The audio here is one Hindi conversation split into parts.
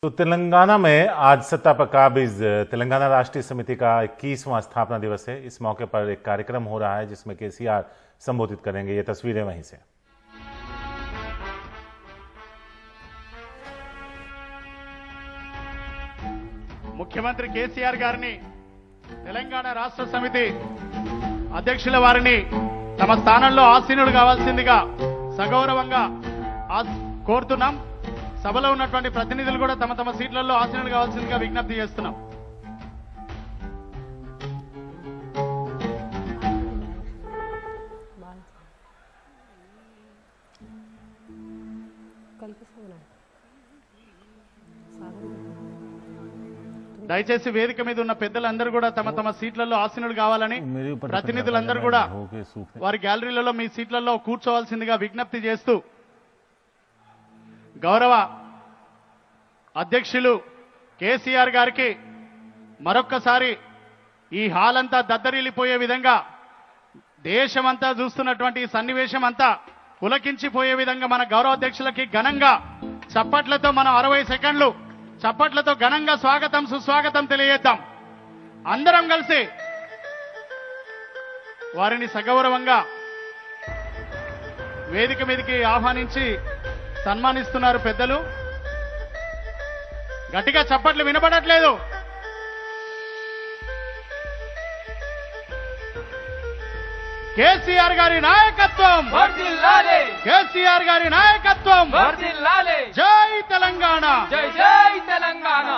तो तेलंगाना में आज सत्ता पर काबिज तेलंगाना राष्ट्रीय समिति का 21वां स्थापना दिवस है। इस मौके पर एक कार्यक्रम हो रहा है जिसमें केसीआर संबोधित करेंगे। ये तस्वीरें वहीं से। ముఖ్యమంత్రి కేసీఆర్ గారిని తెలంగాణ రాష్ట్ర సమితి అధ్యక్షుల వారిని తమ స్థానంలో ఆసీనుడు కావాల్సిందిగా సగౌరవంగా కోరుతున్నాం। సభలో ఉన్నటువంటి ప్రతినిధులు కూడా తమ తమ సీట్లలో ఆసీనులు కావాల్సిందిగా విజ్ఞప్తి చేస్తున్నాం। దయచేసి వేదిక మీద ఉన్న పెద్దలందరూ కూడా తమ తమ సీట్లలో ఆసీనులు కావాలని ప్రతినిధులందరూ కూడా వారి గ్యాలరీలలో మీ సీట్లలో కూర్చోవాల్సిందిగా విజ్ఞప్తి చేస్తూ గౌరవ అధ్యక్షులు కేసీఆర్ గారికి మరొక్కసారి ఈ హాల్ అంతా దద్దరిల్లిపోయే విధంగా దేశమంతా చూస్తున్నటువంటి సన్నివేశం అంతా పులకించిపోయే విధంగా మన గౌరవ అధ్యక్షులకి ఘనంగా చప్పట్లతో మనం 60 సెకండ్లు చప్పట్లతో ఘనంగా స్వాగతం సుస్వాగతం తెలియజేద్దాం। అందరం కలిసి వారిని సగౌరవంగా వేదిక మీదకి ఆహ్వానించి సన్మానిస్తున్నారు పెద్దలు। గట్టిగా చప్పట్లు వినపడట్లేదు। కేసీఆర్ గారి నాయకత్వం వర్ధిల్లాలి, కేసీఆర్ గారి నాయకత్వం వర్ధిల్లాలి। జై తెలంగాణ, జై జై తెలంగాణ।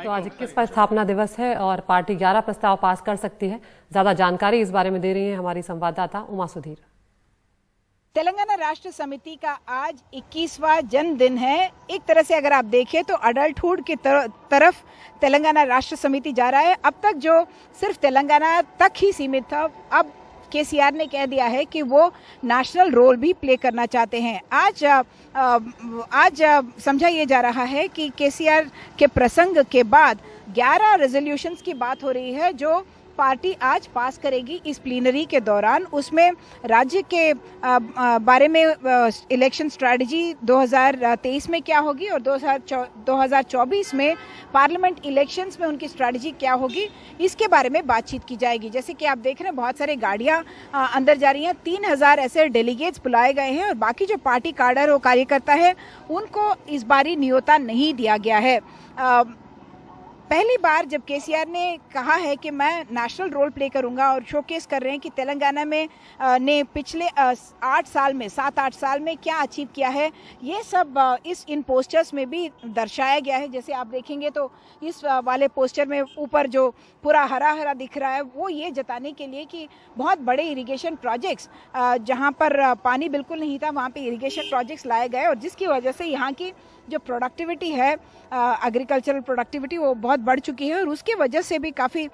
तो आज 21वां स्थापना दिवस है और पार्टी 11 प्रस्ताव पास कर सकती है। ज्यादा जानकारी इस बारे में दे रही है हमारी संवाददाता उमा सुधीर। तेलंगाना राष्ट्र समिति का आज 21वां जन्मदिन है। एक तरह से अगर आप देखें तो अडल्टहुड की तरफ तेलंगाना राष्ट्र समिति जा रहा है। अब तक जो सिर्फ तेलंगाना तक ही सीमित था, अब केसीआर ने कह दिया है कि वो नेशनल रोल भी प्ले करना चाहते हैं। आज समझा ये जा रहा है कि केसीआर के प्रसंग के बाद 11 रेजोल्यूशंस की बात हो रही है जो पार्टी आज पास करेगी इस प्लीनरी के दौरान। उसमें राज्य के बारे में इलेक्शन स्ट्रैटेजी 2023 में क्या होगी और 2024 में पार्लियामेंट इलेक्शंस में उनकी स्ट्रैटेजी क्या होगी, इसके बारे में बातचीत की जाएगी। जैसे कि आप देख रहे हैं बहुत सारे गाड़ियां अंदर जा रही हैं। 3000 ऐसे डेलीगेट्स बुलाए गए हैं और बाकी जो पार्टी काडर और कार्यकर्ता है उनको इस बारी न्योता नहीं दिया गया है। पहली बार जब केसीआर ने कहा है कि मैं नेशनल रोल प्ले करूंगा और शोकेस कर रहे हैं कि तेलंगाना में ने पिछले 7-8 साल में क्या अचीव किया है, ये सब इस इन पोस्टर्स में भी दर्शाया गया है। जैसे आप देखेंगे तो इस वाले पोस्टर में ऊपर जो पूरा हरा हरा दिख रहा है वो ये जताने के लिए कि बहुत बड़े इरिगेशन प्रोजेक्ट्स जहां पर पानी बिल्कुल नहीं था वहां पे इरिगेशन प्रोजेक्ट्स लाए गए और जिसकी वजह से यहाँ की जो प्रोडक्टिविटी है एग्रीकल्चरल प्रोडक्टिविटी वो बहुत बढ़ चुकी है और उसकी वजह से भी काफ़ी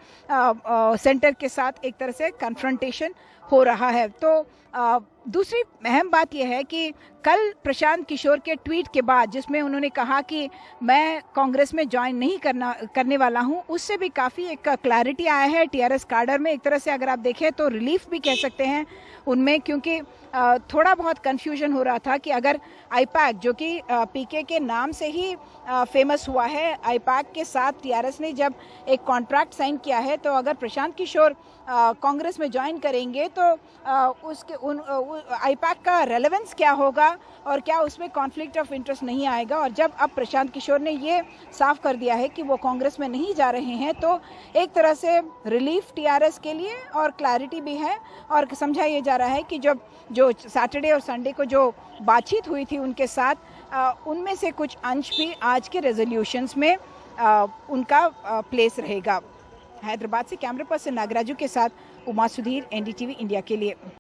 सेंटर के साथ एक तरह से कन्फ्रंटेशन हो रहा है। तो दूसरी अहम बात यह है कि कल प्रशांत किशोर के ट्वीट के बाद जिसमें उन्होंने कहा कि मैं कांग्रेस में ज्वाइन नहीं करने वाला हूं, उससे भी काफ़ी एक क्लैरिटी आया है टीआरएस काडर में। एक तरह से अगर आप देखें तो रिलीफ भी कह सकते हैं उनमें, क्योंकि थोड़ा बहुत कंफ्यूजन हो रहा था कि अगर आईपैक जो कि पीके के नाम से ही फेमस हुआ है, आईपैक के साथ टीआरएस ने जब एक कॉन्ट्रैक्ट साइन किया है तो अगर प्रशांत किशोर कांग्रेस में ज्वाइन करेंगे तो उसके आईपैक का रेलेवेंस क्या होगा और क्या उसमें कॉन्फ्लिक्ट ऑफ इंटरेस्ट नहीं आएगा। और जब अब प्रशांत किशोर ने ये साफ कर दिया है कि वो कांग्रेस में नहीं जा रहे हैं तो एक तरह से रिलीफ टीआरएस के लिए और क्लैरिटी भी है। और समझा ये जा रहा है कि जो सैटरडे और संडे को जो बातचीत हुई थी उनके साथ उनमें से कुछ अंश भी आज के रेजोल्यूशंस में उनका प्लेस रहेगा। हैदराबाद से कैमरा पर्सन नागराजू के साथ उमा सुधीर, एनडीटीवी इंडिया के लिए।